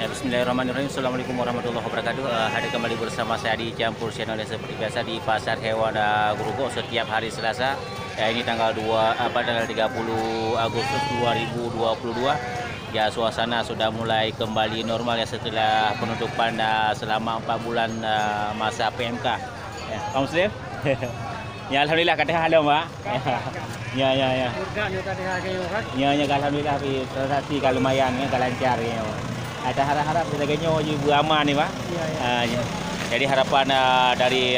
Bismillahirrahmanirrahim. Assalamualaikum warahmatullahi wabarakatuh. Hadir kembali bersama saya di Campur Channel seperti biasa di Pasar Hewan Grogol setiap hari Selasa. Ini tanggal 30 Agustus 2022. Ya, suasana sudah mulai kembali normal ya setelah penutupan selama 4 bulan masa PMK. Kaum Muslim? Ya, alhamdulillah kata halo, Mak. Ya. Ya, alhamdulillah transaksi kalau lumayan ya, lancar ya. Ada harap-harap sebagainya ibu aman nih, Pak. Ya. Jadi harapan dari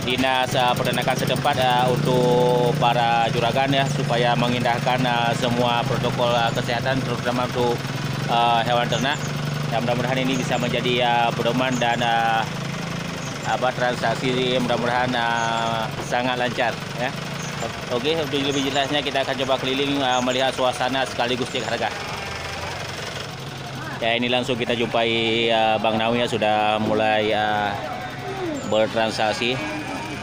Dinas Peternakan setempat untuk para juragan ya supaya mengindahkan semua protokol kesehatan terutama untuk hewan ternak. Ya, mudah-mudahan ini bisa menjadi pedoman dan transaksi mudah-mudahan sangat lancar ya. Oke, untuk lebih jelasnya kita akan coba keliling melihat suasana sekaligus cek harga. Ya, ini langsung kita jumpai Bang Nawi ya, sudah mulai bertransaksi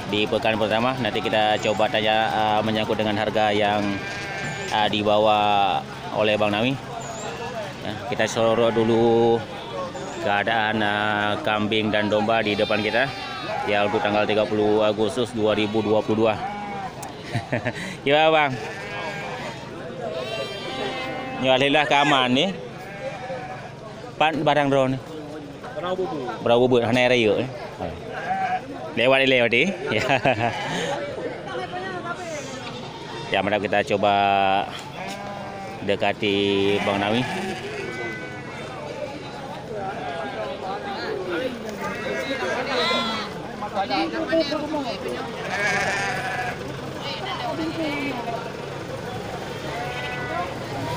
di pekan pertama. Nanti kita coba tanya menyangkut dengan harga yang dibawa oleh Bang Nawi. Ya, kita sorot dulu keadaan kambing dan domba di depan kita ya untuk tanggal 30 Agustus 2022. Gimana, Bang? Ya, alhamdulillah keaman nih. Pan barang drone. Berapa bubur hana raya ni. Lewat ni. Ya. Ya, mari kita coba dekati Bang Nawi.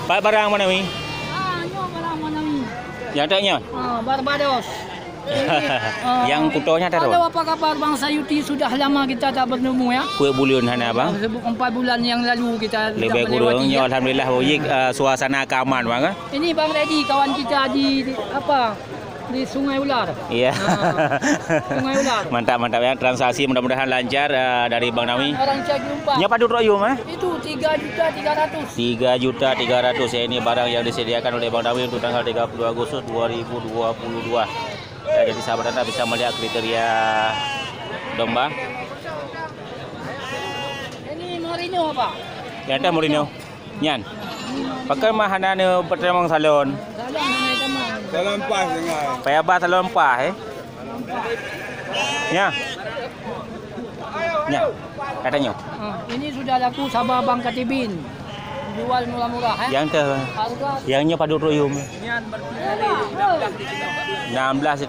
Pak barang mana Nawi? Yang adanya? Barbados. Yang kutonya taruh. Halo, apa kabar Bang Sayuti? Sudah lama kita tak bertemu ya. Berapa bulan hana Bang? 4 bulan yang lalu kita lebih kurang ya. Alhamdulillah suasana keaman Bang. Ini Bang Reddy kawan kita di di Sungai Ular. Iya. Sungai Ular. Mantap ya, transaksi mudah-mudahan lancar dari Bang Nawi. Orang Cagilumpa. Nya padu royum Itu 3.300.000. 3.300.000 ya, ini barang yang disediakan oleh Bang Nawi untuk tanggal 30 Agustus 2022. Ya, jadi sahabat Anda bisa melihat kriteria domba. Ini Merino apa? Ya, ada Merino. Nyan. Pakai mahanane pertemang salon. Dalam pas dengan. Paya ba salon pa Ya. Ya. Katanya. Ini sudah laku sabar Bang Katibin. Jual murah-murah Yang ke yangnya padu royum. Nian berarti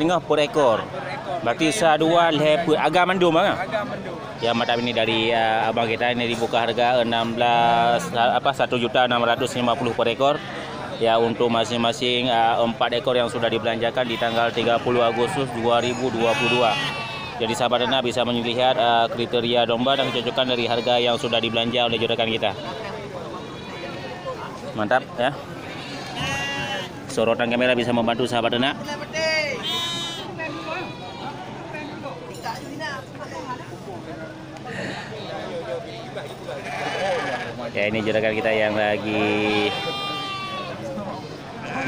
16,5 per ekor. Berarti sadua leher agak mendum Bang. agak mendung. Ya, mata ini dari abang kita ini dibuka harga 1.650.000 per ekor. Ya, untuk masing-masing 4 ekor yang sudah dibelanjakan di tanggal 30 Agustus 2022. Jadi sahabat Anda bisa melihat kriteria domba dan kecocokan dari harga yang sudah dibelanja oleh juragan kita. Mantap ya. Sorotan kamera bisa membantu sahabat Anda. Ya, ini juragan kita yang lagi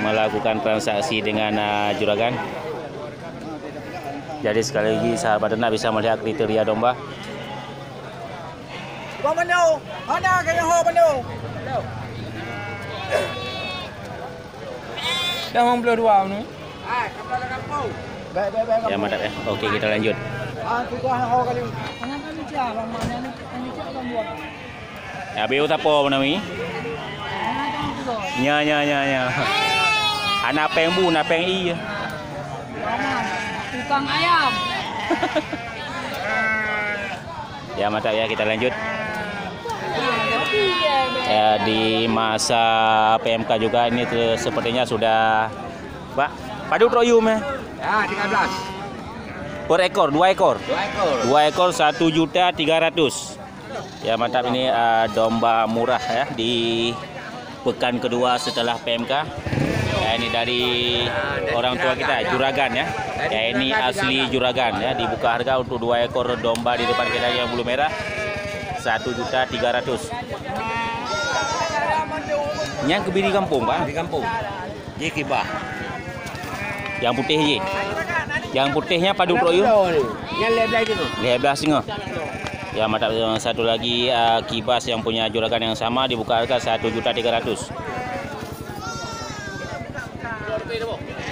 melakukan transaksi dengan juragan. Jadi sekali lagi sahabat Anda bisa melihat kriteria domba. Bang Manu, mana kaya ho Manu? Dah 92 ni. Kapal kampau. Baik. Ya, mantap ya. Oke, kita lanjut. Tu ho kali. Kenapa ni cak? Bang mana ni cak Bang buat? Ya beo tapo Nawi. Nya. Anak peng bu, anak peng i. Tukang ayam. Ya mantap ya, kita lanjut. Ya, di masa PMK juga ini sepertinya sudah Pak padu troyum ya. Ya, 13. Per ekor, 2 ekor. 2 ekor. 2 ekor 1.300.000. Ya mantap, ini domba murah ya di pekan kedua setelah PMK. Ya, ini dari orang tua kita Juragan ya. Ya ini asli Juragan ya, dibuka harga untuk 2 ekor domba di depan kita yang bulu merah 1.300.000. Yang kebiri kampung Pak. Di kampung. Ye kibah. Yang putih je. Yang putihnya padu proyum. Yang lebar itu. 12,5. Ya mantap, yang satu lagi kibas yang punya Juragan yang sama dibuka harga 1.300.000.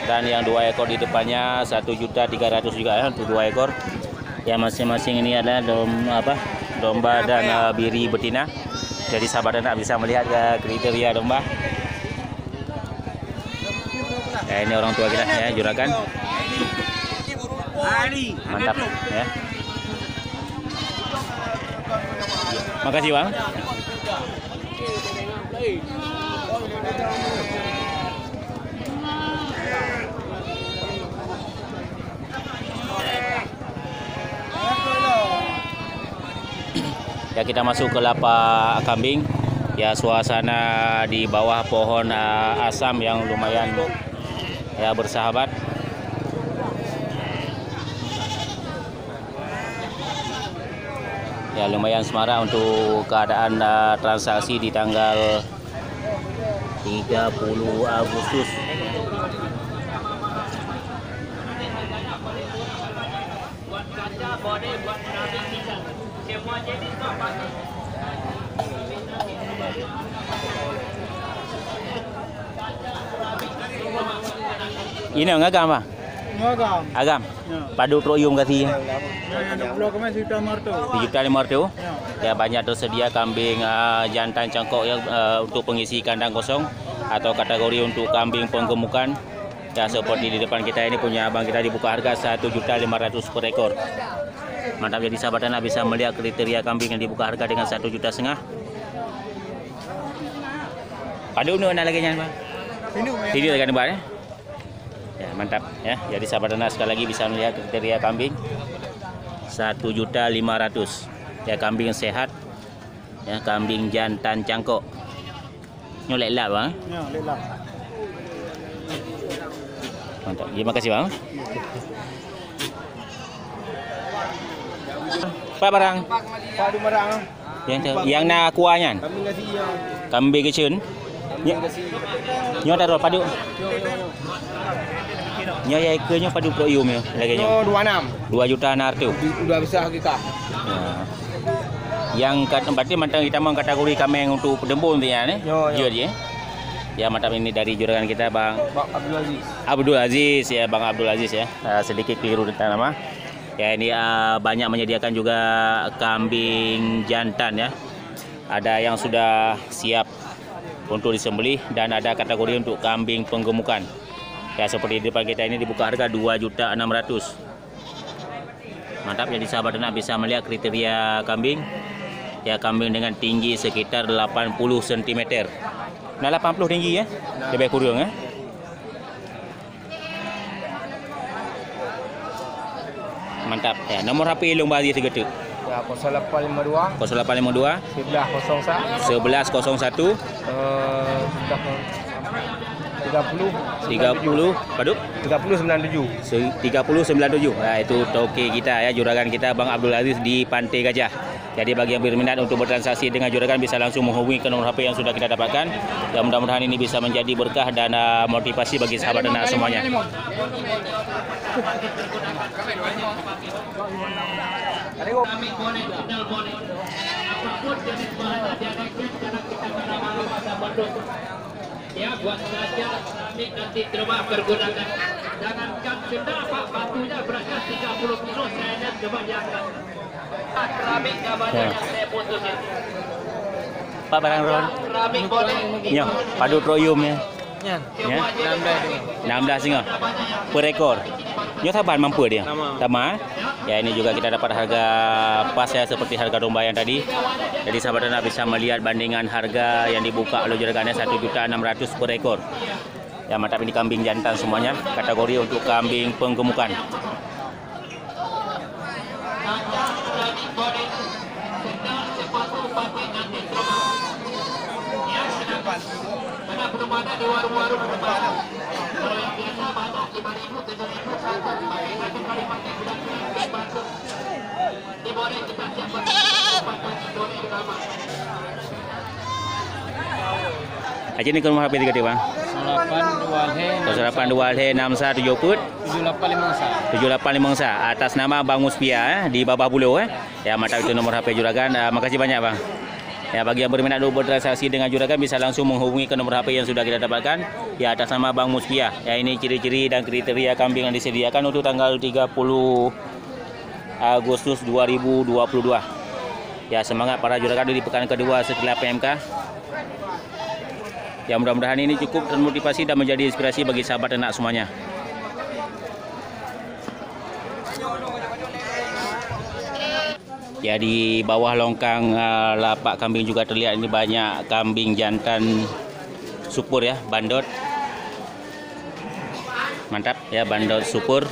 Dan yang 2 ekor di depannya 1.300.000 juga ya untuk 2 ekor. Ya masing-masing ini adalah domba dan biri betina. Jadi sahabat anak bisa melihat kriteria domba. Ya, ini orang tua kita ya, Juragan. Mantap ya. Makasih Bang. Ya, kita masuk ke lapak kambing. Ya, suasana di bawah pohon asam yang lumayan ya bersahabat. Ya, lumayan semarak untuk keadaan transaksi di tanggal 30 Agustus. Ini ngagam Pak? Ngagam. Agam. Padu troyum kasih. Blok kami Juta Marto. 7.500. Ya, banyak tersedia kambing jantan cangkok yang untuk pengisi kandang kosong atau kategori untuk kambing penggemukan. Ya, seperti di depan kita ini punya abang kita dibuka harga 1.500.000 per ekor. Mantap, jadi sahabat anak bisa melihat kriteria kambing yang dibuka harga dengan 1,5 juta. Padu nu nak lagi nyan Bang? Ini lagi Mbak ya. Ya, mantap ya. Jadi sahabat anak sekali lagi bisa melihat kriteria kambing 1.500.000. Ya, kambing sehat. Ya, kambing jantan cangkok. Nyolek lah Bang. Ya, lelah. Mantap. Terima kasih Bang. Pak barang. Padu marang. Yang nak kuahnya. Kami kasih yang. Kambing kecil. Kami kasih. Nyo taruh padu. Nyo ya ikannya padu proyum ya lagi nyo. 26. 2 juta nar tu. Udah bisa kita. Ya. Yang berarti mantap kita mau kategori kambing untuk pedembun tu ya ni. Yo. Je. Ya, mantap, ini dari Juragan kita Bang Bang Abdul Aziz. Abdul Aziz ya, Bang Abdul Aziz ya. Sedikit keliru tentang nama. Ya, ini banyak menyediakan juga kambing jantan ya. Ada yang sudah siap untuk disembelih dan ada kategori untuk kambing penggemukan. Ya, seperti di depan kita ini dibuka harga 2.600.000. Mantap, jadi sahabat anak bisa melihat kriteria kambing. Ya, kambing dengan tinggi sekitar 80 cm. Nah, 80 tinggi ya. Lebih kurang ya. Mantap ya. Nomor HP Long Bali segetuk. Ya, 0852 0852 1101 1101 30 paduk 3097. 3097. Nah, itu toke kita ya, Juragan kita Bang Abdul Aziz di Pantai Gajah. Jadi bagi yang berminat untuk bertransaksi dengan Juragan bisa langsung menghubungi ke nomor HP yang sudah kita dapatkan. Ya, mudah-mudahan ini bisa menjadi berkah dan motivasi bagi sahabat dan semuanya. Ya, buat saja keramik nanti terima pergunakan. Jangankan benda Pak, batunya beratnya 30 kilo, saya lihat coba diangkat. Keramik gambarnya saya putusin. Berapa barang Ron? Ya, padu troyum ya. Nyan. Ya. 16 16 per ekor. Nyo taban mampu dia. Tama. Ya, ini juga kita dapat harga pas ya seperti harga domba yang tadi. Jadi sahabat ternak bisa melihat bandingan harga yang dibuka oleh juragannya 1.600.000 per ekor. Ya, mantap, ini kambing jantan semuanya, kategori untuk kambing penggemukan. Belum ada di warung-warung depan. Kalau yang biasa banyak 5.000, 7.000, 1.000 kali pakai bulan masuk. Diboleh kita siapkan boleh drama. Aja ni ke rumah HP 3 bang. 08 08 61 put 78 atas nama Bang Muspia di Babah Buluh Ya, mantap, itu nomor HP juragan. Makasih banyak bang. Ya, bagi yang berminat untuk bertransaksi dengan juragan bisa langsung menghubungi ke nomor HP yang sudah kita dapatkan ya atas nama Bang Muspia. Ya, ini ciri-ciri dan kriteria kambing yang disediakan untuk tanggal 30 Agustus 2022. Ya, semangat para juragan di pekan kedua setelah PMK. Ya, mudah-mudahan ini cukup termotivasi dan menjadi inspirasi bagi sahabat ternak semuanya. Ya, di bawah longkang lapak kambing juga terlihat ini banyak kambing jantan supur ya, bandot. Mantap ya, bandot supur.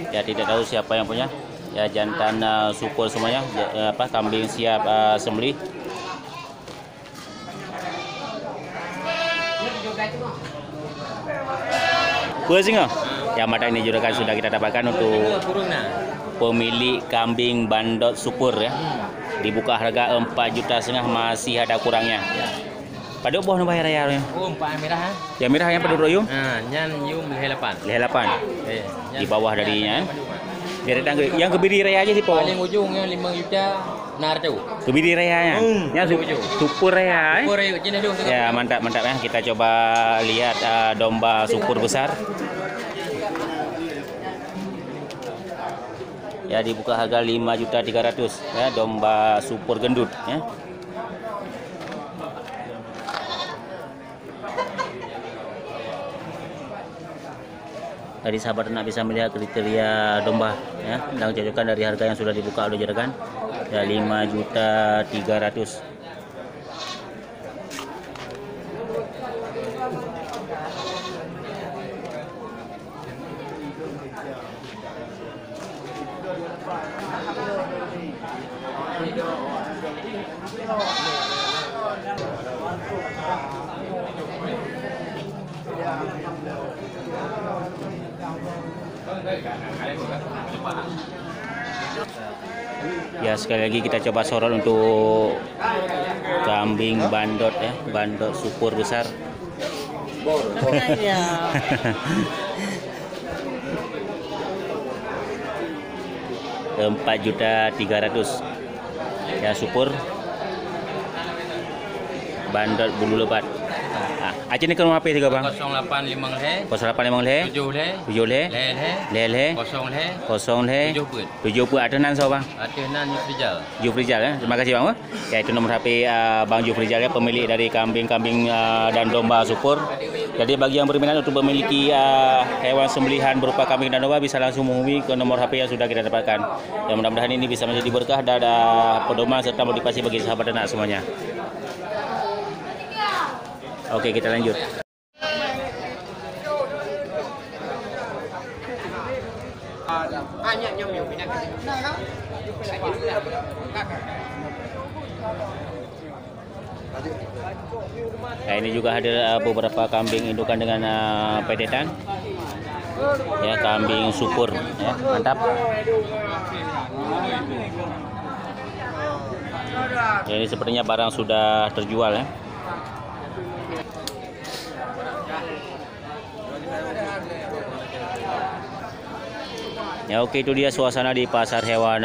Ya, tidak tahu siapa yang punya. Ya, jantan supur semuanya, kambing siap sembelih. Pusing ya, mata ini juragan sudah kita dapatkan untuk pemilik kambing bandot supur ya. Dibuka harga 4,5 juta, masih ada kurangnya. Pada boh nu bayar raya. Oh, 4 merah. Yang merah yang pada royum? Nyan yum leher 8. Leher 8. Di bawah darinya. Dari tangga yang kebiri raya aja sih, Po. Paling ujungnya 5 juta narju. Kebiri rayanya. Yang supur raya. Supur raya jenis tu. Ya, mantap ya. Kita coba lihat domba supur besar. Ya, dibuka harga 5.300.000 ya, domba supur gendut ya. Tadi sahabat ternak bisa melihat kriteria domba ya, dan cocokan dari harga yang sudah dibuka oleh juragan ya, 5.300.000. Ya, sekali lagi kita coba sorot untuk kambing bandot ya, bandot supur besar. 4.300.000 ya, supur bandot bulu lebat. Aceh ni ke rumah HP 3 bang? 085 085 leh 7 leh leh 0 leh 7 put ada nan so bang? Ada nan Jufrijal. Jufrijal ya. Terima kasih bang. Ya, itu nomor HP Bang Jufrijal ya, pemilik dari kambing-kambing dan domba supur. Jadi bagi yang berminat untuk memiliki hewan sembelihan berupa kambing dan domba bisa langsung menghubungi ke nomor HP yang sudah kita dapatkan. Ya, mudah-mudahan ini bisa menjadi berkah dan pedoman serta motivasi bagi sahabat ternak semuanya. Oke, kita lanjut. Nah, ini juga ada beberapa kambing indukan dengan pedetan. Ya, kambing supur ya, mantap. Ya, ini sepertinya barang sudah terjual ya. Ya, oke, itu dia suasana di pasar hewan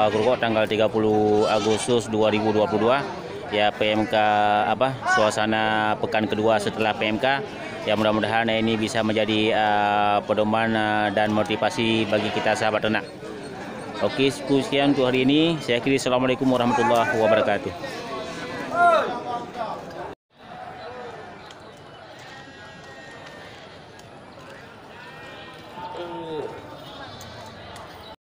Grogol tanggal 30 Agustus 2022. Ya, PMK suasana pekan kedua setelah PMK. Ya mudah-mudahan ini bisa menjadi pedoman dan motivasi bagi kita sahabat ternak. Oke, sekian untuk hari ini. Saya akhiri. Assalamualaikum warahmatullahi wabarakatuh.